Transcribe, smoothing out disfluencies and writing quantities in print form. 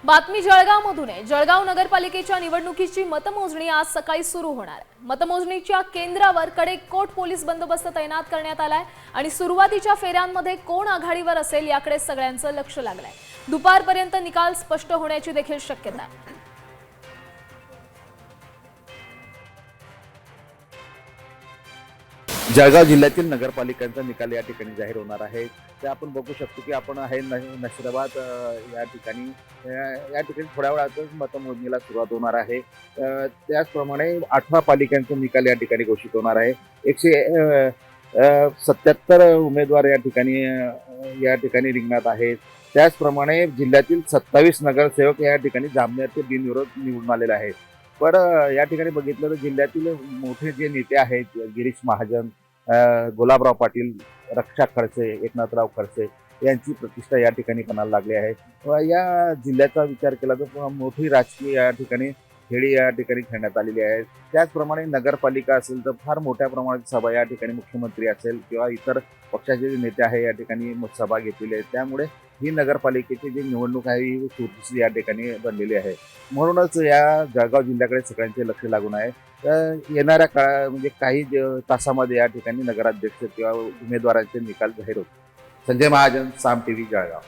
बातमी जळगावमधून आहे। जळगाव नगरपालिकेच्या निवडणुकीची मतमोजणी आज सकाळी सुरू होणार आहे। मतमोजणीच्या केंद्रावर कडेकोट पोलीस बंदोबस्त तैनात करण्यात आलाय आणि सुरुवातीच्या फेऱ्यांमध्ये कोण आघाडीवर असेल याकडे सगळ्यांचं लक्ष लागलंय। दुपारपर्यंत निकाल स्पष्ट होण्याची देखील शक्यता आहे। जळगाव जिल्ह्यातील नगरपालिकांचा निकाल या ठिकाणी जाहीर होणार आहे। ते आपण बघू शकतो की आपण आहे नशिराबाद या ठिकाणी या ठिकाणी थोड्या वेळातच मतमोजणीला सुरुवात होणार आहे। त्याचप्रमाणे 8 पालिकांचा निकाल या ठिकाणी घोषित होणार आहे। 177 उमेदवार या ठिकाणी रिंगणात आहेत। त्याचप्रमाणे जिल्ह्यातील 27 नगरसेवक या ठिकाणी जामनेरचे बिनविरोध निवडून आलेले आहेत। पण या ठिकाणी बघितलं तर जिल्ह्यातील मोठे जे नेते आहेत गिरीश महाजन, गुलाबराव पाटील, रक्षा खडसे, एकनाथराव खडसे यांची प्रतिष्ठा या ठिकाणी पणाला लागली आहे। या जिल्ह्याचा विचार केला तर मोठी राजकीय या ठिकाणी खेळी या ठिकाणी खेळण्यात आलेली आहे। त्याचप्रमाणे नगरपालिका असेल तर फार मोठ्या प्रमाणात सभा या ठिकाणी मुख्यमंत्री असेल किंवा इतर पक्षाचे जे नेते आहे या ठिकाणी सभा घेतलेली आहे। त्यामुळे ही नगरपालिकेची जी निवडणूक आहे ही चुरशीची या ठिकाणी बनलेली आहे। म्हणूनच या जळगाव जिल्ह्याकडे सगळ्यांचे लक्ष लागून आहे। येणाऱ्या काळा म्हणजे काही तासामध्ये या ठिकाणी नगराध्यक्ष किंवा उमेदवारांचे निकाल जाहीर होतील। संजय महाजन, साम टीव्ही, जळगाव।